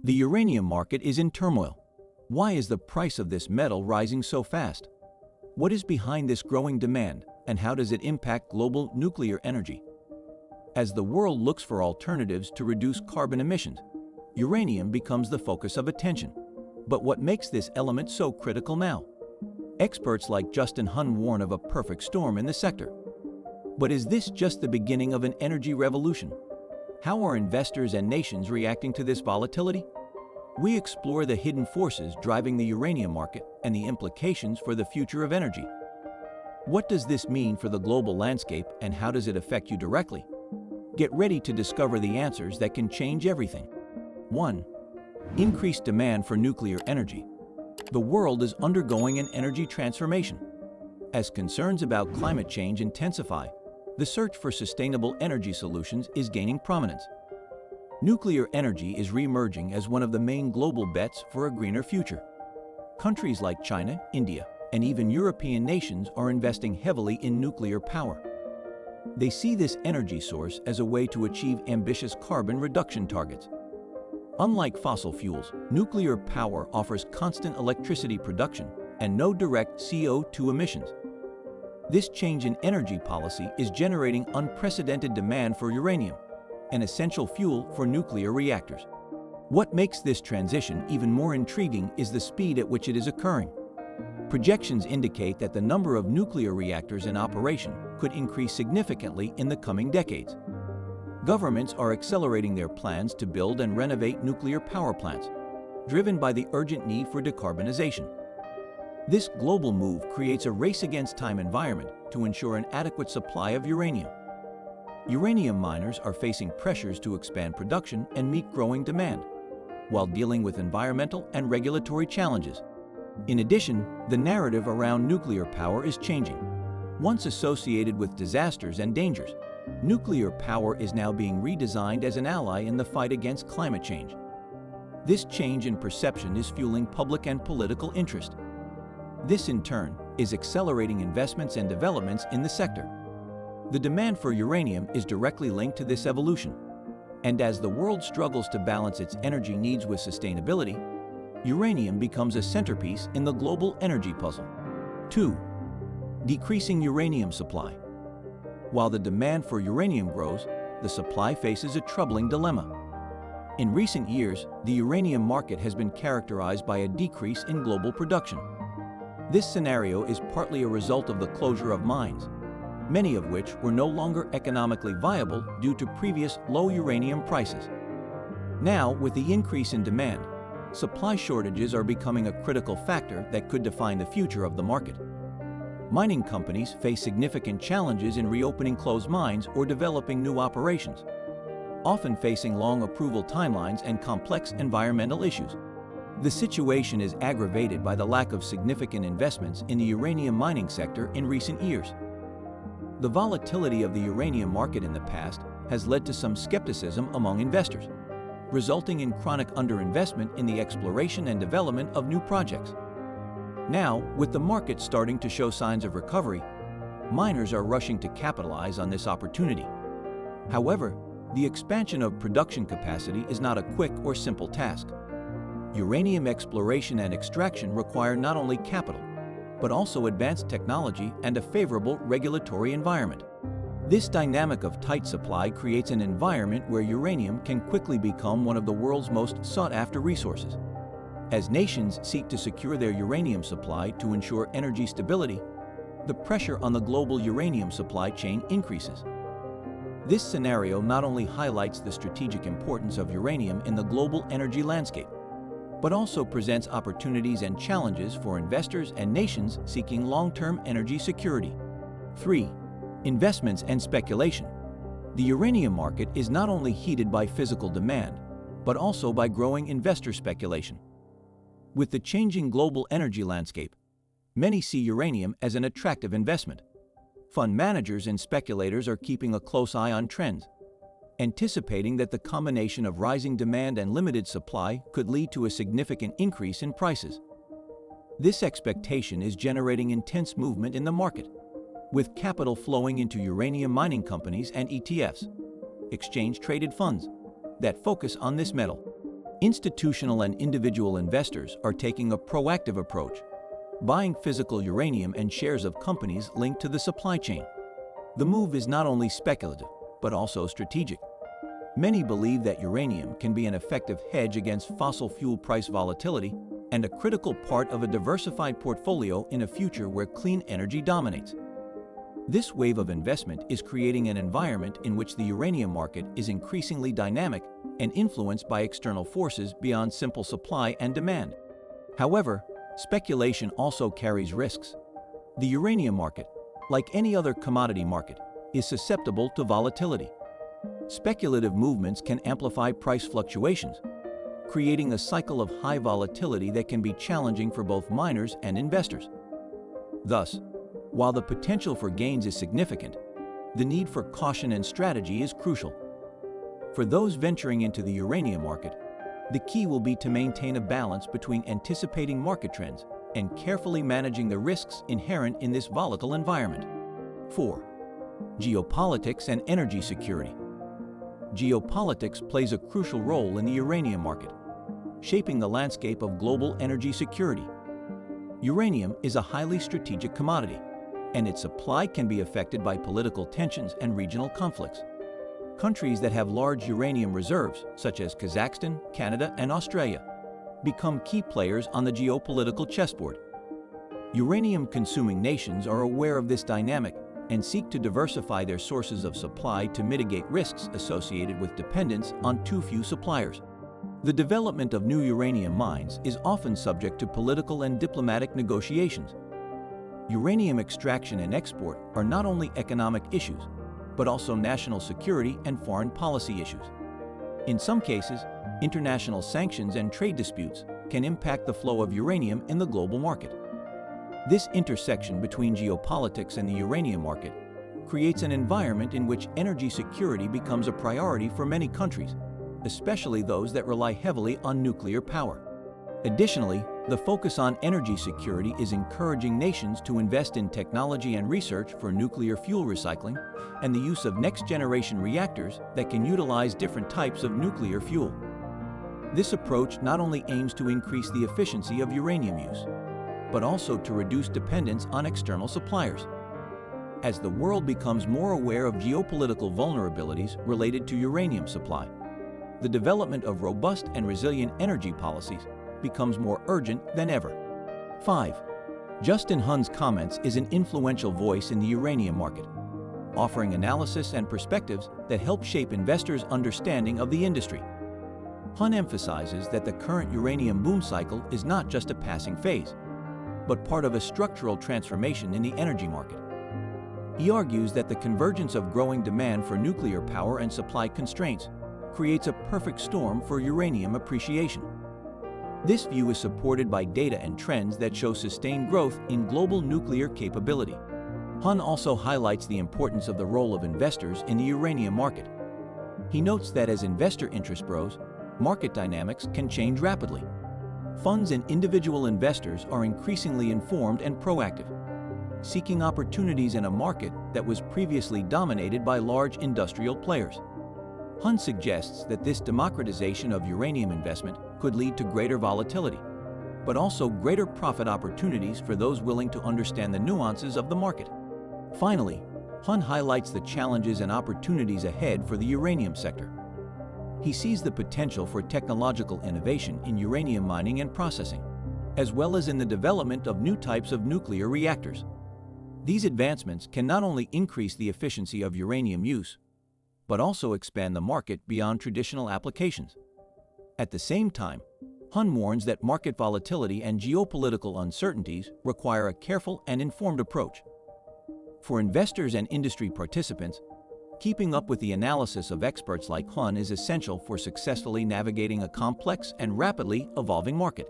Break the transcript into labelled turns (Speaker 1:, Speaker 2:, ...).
Speaker 1: The uranium market is in turmoil. Why is the price of this metal rising so fast? What is behind this growing demand, and how does it impact global nuclear energy? As the world looks for alternatives to reduce carbon emissions, uranium becomes the focus of attention. But what makes this element so critical now? Experts like Justin Hun warn of a perfect storm in the sector. But is this just the beginning of an energy revolution? How are investors and nations reacting to this volatility? We explore the hidden forces driving the uranium market and the implications for the future of energy. What does this mean for the global landscape, and how does it affect you directly? Get ready to discover the answers that can change everything. 1. Increased demand for nuclear energy. The world is undergoing an energy transformation. As concerns about climate change intensify, the search for sustainable energy solutions is gaining prominence. Nuclear energy is re-emerging as one of the main global bets for a greener future. Countries like China, India, and even European nations are investing heavily in nuclear power. They see this energy source as a way to achieve ambitious carbon reduction targets. Unlike fossil fuels, nuclear power offers constant electricity production and no direct CO2 emissions. This change in energy policy is generating unprecedented demand for uranium, an essential fuel for nuclear reactors. What makes this transition even more intriguing is the speed at which it is occurring. Projections indicate that the number of nuclear reactors in operation could increase significantly in the coming decades. Governments are accelerating their plans to build and renovate nuclear power plants, driven by the urgent need for decarbonization. This global move creates a race-against-time environment to ensure an adequate supply of uranium. Uranium miners are facing pressures to expand production and meet growing demand, while dealing with environmental and regulatory challenges. In addition, the narrative around nuclear power is changing. Once associated with disasters and dangers, nuclear power is now being redesigned as an ally in the fight against climate change. This change in perception is fueling public and political interest. This, in turn, is accelerating investments and developments in the sector. The demand for uranium is directly linked to this evolution. And as the world struggles to balance its energy needs with sustainability, uranium becomes a centerpiece in the global energy puzzle. 2. Decreasing uranium supply. While the demand for uranium grows, the supply faces a troubling dilemma. In recent years, the uranium market has been characterized by a decrease in global production. This scenario is partly a result of the closure of mines, many of which were no longer economically viable due to previous low uranium prices. Now, with the increase in demand, supply shortages are becoming a critical factor that could define the future of the market. Mining companies face significant challenges in reopening closed mines or developing new operations, often facing long approval timelines and complex environmental issues. The situation is aggravated by the lack of significant investments in the uranium mining sector in recent years. The volatility of the uranium market in the past has led to some skepticism among investors, resulting in chronic underinvestment in the exploration and development of new projects. Now, with the market starting to show signs of recovery, miners are rushing to capitalize on this opportunity. However, the expansion of production capacity is not a quick or simple task. Uranium exploration and extraction require not only capital, but also advanced technology and a favorable regulatory environment. This dynamic of tight supply creates an environment where uranium can quickly become one of the world's most sought-after resources. As nations seek to secure their uranium supply to ensure energy stability, the pressure on the global uranium supply chain increases. This scenario not only highlights the strategic importance of uranium in the global energy landscape, but also presents opportunities and challenges for investors and nations seeking long-term energy security. 3. Investments and speculation. The uranium market is not only heated by physical demand, but also by growing investor speculation. With the changing global energy landscape, many see uranium as an attractive investment. Fund managers and speculators are keeping a close eye on trends, anticipating that the combination of rising demand and limited supply could lead to a significant increase in prices. This expectation is generating intense movement in the market, with capital flowing into uranium mining companies and ETFs, exchange-traded funds, that focus on this metal. Institutional and individual investors are taking a proactive approach, buying physical uranium and shares of companies linked to the supply chain. The move is not only speculative, but also strategic. Many believe that uranium can be an effective hedge against fossil fuel price volatility and a critical part of a diversified portfolio in a future where clean energy dominates. This wave of investment is creating an environment in which the uranium market is increasingly dynamic and influenced by external forces beyond simple supply and demand. However, speculation also carries risks. The uranium market, like any other commodity market, is susceptible to volatility. Speculative movements can amplify price fluctuations, creating a cycle of high volatility that can be challenging for both miners and investors. Thus, while the potential for gains is significant, the need for caution and strategy is crucial. For those venturing into the uranium market, the key will be to maintain a balance between anticipating market trends and carefully managing the risks inherent in this volatile environment. 4. Geopolitics and energy security. Geopolitics plays a crucial role in the uranium market, shaping the landscape of global energy security. Uranium is a highly strategic commodity, and its supply can be affected by political tensions and regional conflicts. Countries that have large uranium reserves, such as Kazakhstan, Canada, and Australia, become key players on the geopolitical chessboard. Uranium-consuming nations are aware of this dynamic and seek to diversify their sources of supply to mitigate risks associated with dependence on too few suppliers. The development of new uranium mines is often subject to political and diplomatic negotiations. Uranium extraction and export are not only economic issues, but also national security and foreign policy issues. In some cases, international sanctions and trade disputes can impact the flow of uranium in the global market. This intersection between geopolitics and the uranium market creates an environment in which energy security becomes a priority for many countries, especially those that rely heavily on nuclear power. Additionally, the focus on energy security is encouraging nations to invest in technology and research for nuclear fuel recycling and the use of next-generation reactors that can utilize different types of nuclear fuel. This approach not only aims to increase the efficiency of uranium use, but also to reduce dependence on external suppliers. As the world becomes more aware of geopolitical vulnerabilities related to uranium supply, the development of robust and resilient energy policies becomes more urgent than ever. 5. Justin Hun's comments is an influential voice in the uranium market, offering analysis and perspectives that help shape investors' understanding of the industry. Hun emphasizes that the current uranium boom cycle is not just a passing phase, but part of a structural transformation in the energy market. He argues that the convergence of growing demand for nuclear power and supply constraints creates a perfect storm for uranium appreciation. This view is supported by data and trends that show sustained growth in global nuclear capability. Hun also highlights the importance of the role of investors in the uranium market. He notes that as investor interest grows, market dynamics can change rapidly. Funds and individual investors are increasingly informed and proactive, seeking opportunities in a market that was previously dominated by large industrial players. Hun suggests that this democratization of uranium investment could lead to greater volatility, but also greater profit opportunities for those willing to understand the nuances of the market. Finally, Hun highlights the challenges and opportunities ahead for the uranium sector. He sees the potential for technological innovation in uranium mining and processing, as well as in the development of new types of nuclear reactors. These advancements can not only increase the efficiency of uranium use, but also expand the market beyond traditional applications. At the same time, Hun warns that market volatility and geopolitical uncertainties require a careful and informed approach. For investors and industry participants, keeping up with the analysis of experts like Hun is essential for successfully navigating a complex and rapidly evolving market.